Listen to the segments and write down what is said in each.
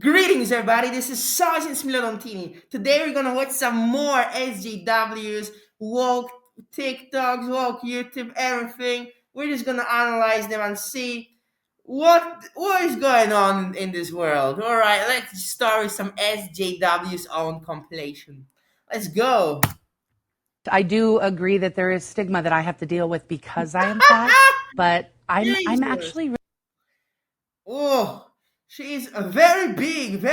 Greetings, everybody. This is Sergeant Smilodontini. Today, we're gonna watch some more SJWS, woke TikToks, woke YouTube, everything. We're just gonna analyze them and see what is going on in this world. All right, let's start with some SJW's own compilation. Let's go. I do agree that there is stigma that I have to deal with because I am fat, but I'm actually Oh, she is a very big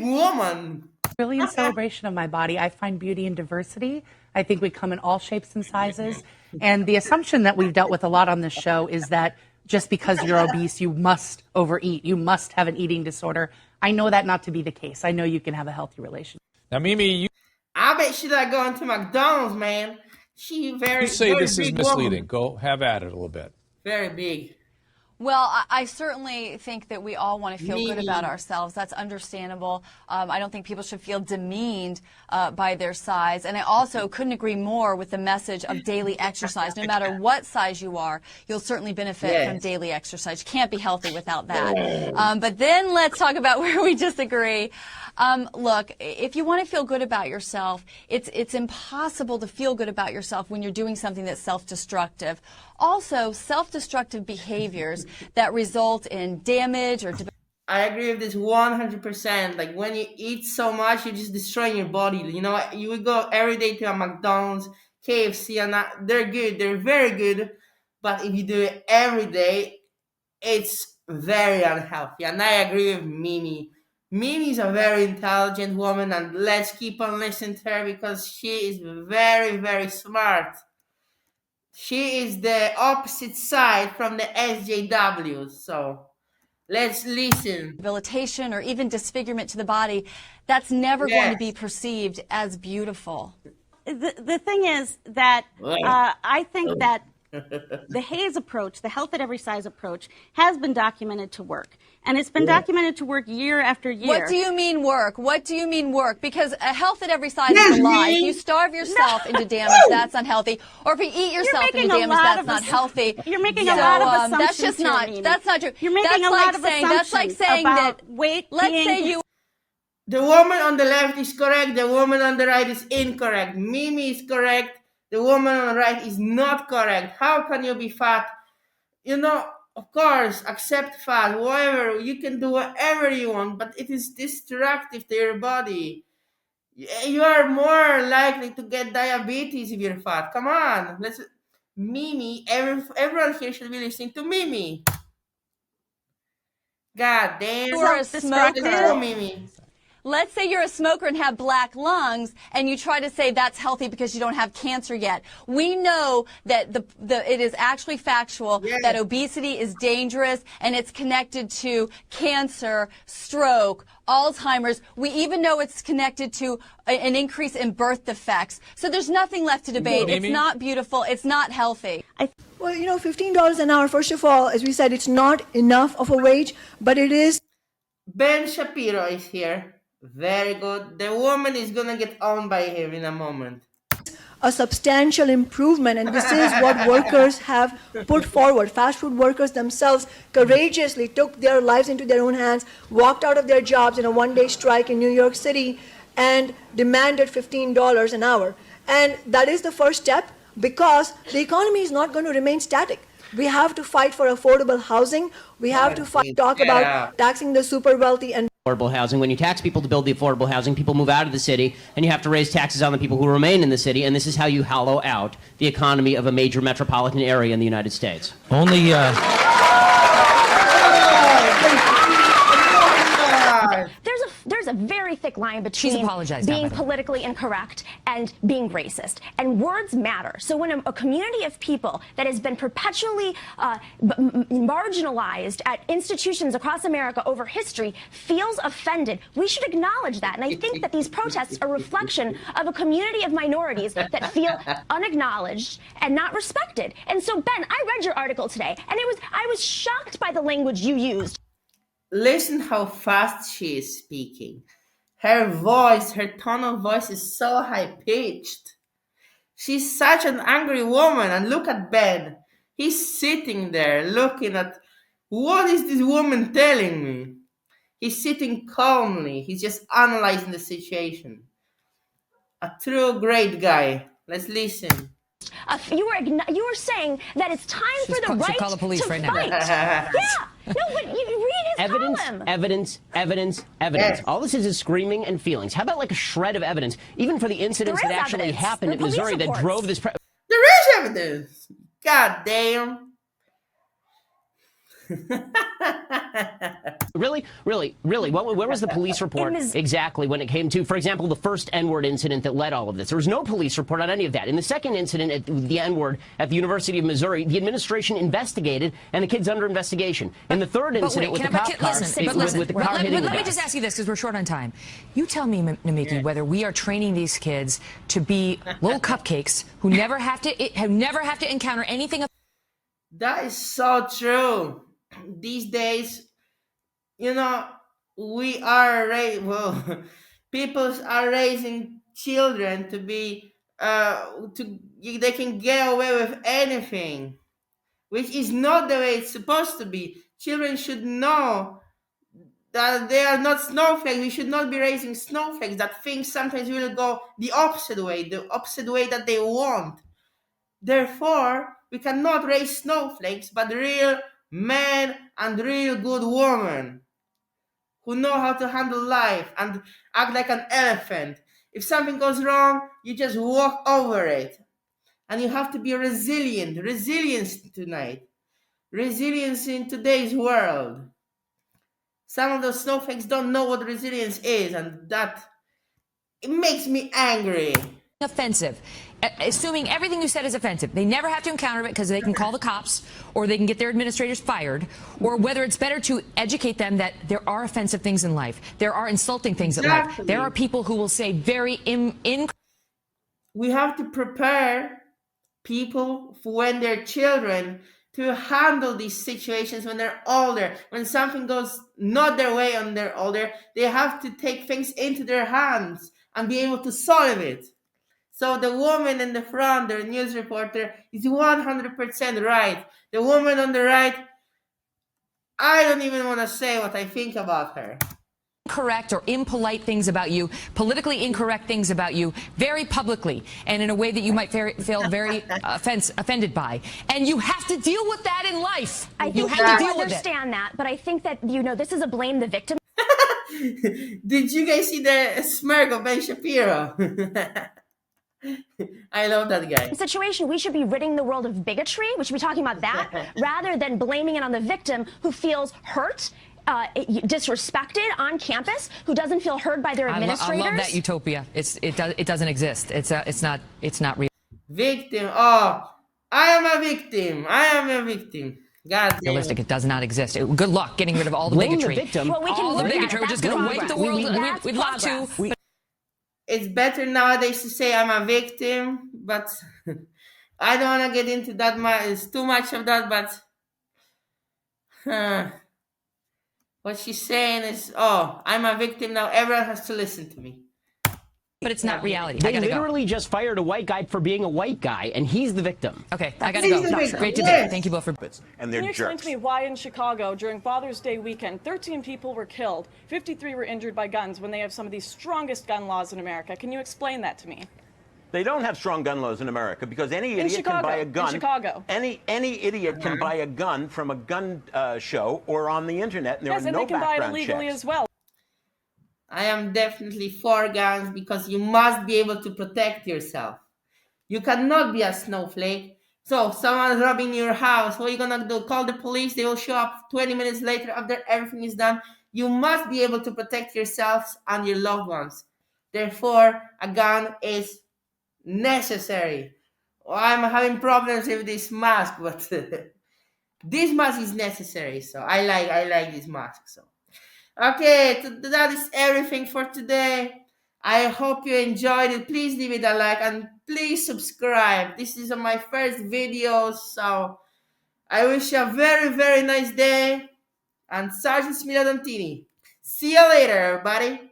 woman. really in celebration of my body. I find beauty in diversity. I think we come in all shapes and sizes. And the assumption that we've dealt with a lot on this show is that just because you're obese, you must overeat. You must have an eating disorder. I know that not to be the case. I know you can have a healthy relationship. Now, Mimi, I bet she like going to McDonald's, man. She you very say very this is big misleading. woman. Go have at it a little bit. Very big. Well, I certainly think that we all want to feel good Me. about ourselves. That's understandable. I don't think people should feel demeaned by their size. And I also couldn't agree more with the message of daily exercise. No matter what size you are, you'll certainly benefit from daily exercise. You can't be healthy without that. But then let's talk about where we disagree. Look, if you want to feel good about yourself, it's impossible to feel good about yourself when you're doing something that's self-destructive. Also, self-destructive behaviors that result in damage or I agree with this 100%. Like when you eat so much, you're just destroying your body. You know, you would go every day to a McDonald's, KFC, and they're good. They're very good. But if you do it every day, it's very unhealthy. And I agree with Mimi. Mimi's a very intelligent woman, and let's keep on listening to her because she is very smart. She is the opposite side from the SJW. So let's listen. rehabilitation or even disfigurement to the body, that's never going to be perceived as beautiful. The thing is that I think that the HAES approach, the health at every size approach, has been documented to work. And it's been documented to work year after year. What do you mean work? What do you mean work? Because a health at every size is a lie. If you starve yourself into damage, that's unhealthy. Or if you eat yourself into damage, that's not healthy. You're making a lot of assumptions. That's just not. Here, that's not true. You're making a lot of assumptions. That's like saying about that. weight. Let's say you. The woman on the left is correct. The woman on the right is incorrect. Mimi is correct. The woman on the right is not correct. How can you be fat? You know, of course, accept fat, whatever. You can do whatever you want, but it is destructive to your body. You are more likely to get diabetes if you're fat. Come on. Mimi, everyone here should be listening to Mimi. God damn. You're a smoker. Let's go, Mimi. Let's say you're a smoker and have black lungs, and you try to say that's healthy because you don't have cancer yet. We know that it is actually factual that obesity is dangerous, and it's connected to cancer, stroke, Alzheimer's. We even know it's connected to an increase in birth defects. So there's nothing left to debate. It's not beautiful. It's not healthy. Well, you know, $15 an hour, first of all, as we said, it's not enough of a wage, but it is. Ben Shapiro is here. Very good. The woman is gonna get owned by him in a moment. A substantial improvement, and this is what workers have put forward. Fast food workers themselves courageously took their lives into their own hands, walked out of their jobs in a one-day strike in New York City, and demanded $15 an hour. And that is the first step, because the economy is not going to remain static. We have to fight for affordable housing. We have to talk about taxing the super wealthy and affordable housing. When you tax people to build the affordable housing, people move out of the city, and you have to raise taxes on the people who remain in the city, and this is how you hollow out the economy of a major metropolitan area in the United States. Only There's a very thick line between being politically incorrect and being racist. And words matter. So when a community of people that has been perpetually marginalized at institutions across America over history feels offended, we should acknowledge that. And I think that these protests are a reflection of a community of minorities that feel unacknowledged and not respected. And so, Ben, I read your article today, and I was shocked by the language you used. Listen how fast she is speaking. Her voice, her tone of voice is so high-pitched. She's such an angry woman. And look at Ben. He's sitting there looking at, what is this woman telling me? He's sitting calmly. He's just analyzing the situation. A true great guy. Let's listen. You were saying that it's time for the right call the police to right now. fight. Yeah. No, but you read his column. Evidence. Yes. All this is screaming and feelings. How about like a shred of evidence, even for the incidents There that is actually evidence. happened The at police Missouri that reports. drove this... There is evidence. God damn. Really? Where was the police report exactly when it came to, for example, the first N-word incident that led all of this? There was no police report on any of that. In the second incident, at the N-word at the University of Missouri, the administration investigated, and the kid's under investigation. In the third incident with the cop car, with the car hitting the Let me guy. just ask you this, because we're short on time. You tell me, Namiki, whether we are training these kids to be little cupcakes who never have to encounter anything. That is so true. These days, we are people are raising children to be they can get away with anything, which is not the way it's supposed to be. Children should know that they are not snowflakes. We should not be raising snowflakes. That things sometimes will go the opposite way that they want. Therefore, we cannot raise snowflakes, but real men and real good women who know how to handle life and act like an elephant. If something goes wrong, you just walk over it. And you have to be resilient. Resilience tonight. Resilience in today's world. Some of those snowflakes don't know what resilience is, and it makes me angry. Offensive. Assuming everything you said is offensive, they never have to encounter it because they can call the cops or they can get their administrators fired, or whether it's better to educate them that there are offensive things in life, there are insulting things in life, there are people who will say very we have to prepare people for when they're children to handle these situations when they're older. When something goes not their way when they're older, they have to take things into their hands and be able to solve it. So the woman in the front, the news reporter, is 100% right. The woman on the right, I don't even want to say what I think about her. incorrect or impolite things about you, politically incorrect things about you, very publicly and in a way that you might feel very offended by. And you have to deal with that in life. I You think have to you deal with it. understand that, but I think that, this is a blame the victim. Did you guys see the smirk of Ben Shapiro? I love that guy. Situation, we should be ridding the world of bigotry. We should be talking about that rather than blaming it on the victim who feels hurt, disrespected on campus, who doesn't feel heard by their administrators. I love that utopia. It doesn't exist. It's not real. Victim. Oh, I am a victim. God damn Realistic. It does not exist. Good luck getting rid of all the Blame bigotry. the victim. Well, we can All the look at bigotry. it. We're just That's going to wipe the world. progress. We'd love to. Progress. It's better nowadays to say I'm a victim, but I don't want to get into that much. It's too much of that, but what she's saying is, I'm a victim now. Everyone has to listen to me. But it's not reality. I They gotta go. literally just fired a white guy for being a white guy, and he's the victim. Okay, I gotta He's go. the victim. Great Yes. debate. Thank you both for. And they're Can you explain jerks. to me why in Chicago during Father's Day weekend 13 people were killed, 53 were injured by guns when they have some of the strongest gun laws in America? Can you explain that to me? They don't have strong gun laws in America because any idiot can buy a gun. In Chicago. Any idiot can buy a gun from a gun show or on the internet, and there Yes, are and no they can buy it background illegally checks. as well. I am definitely for guns because you must be able to protect yourself. You cannot be a snowflake. So someone's robbing your house. What are you gonna do? Call the police. They will show up 20 minutes later after everything is done. You must be able to protect yourselves and your loved ones. Therefore, a gun is necessary. I'm having problems with this mask, but this mask is necessary. So I like this mask. So okay, that is everything for today. I hope you enjoyed it. Please leave it a like and please subscribe. This is my first video, so I wish you a very, very nice day. And Sergeant Smilodontini. See you later, everybody.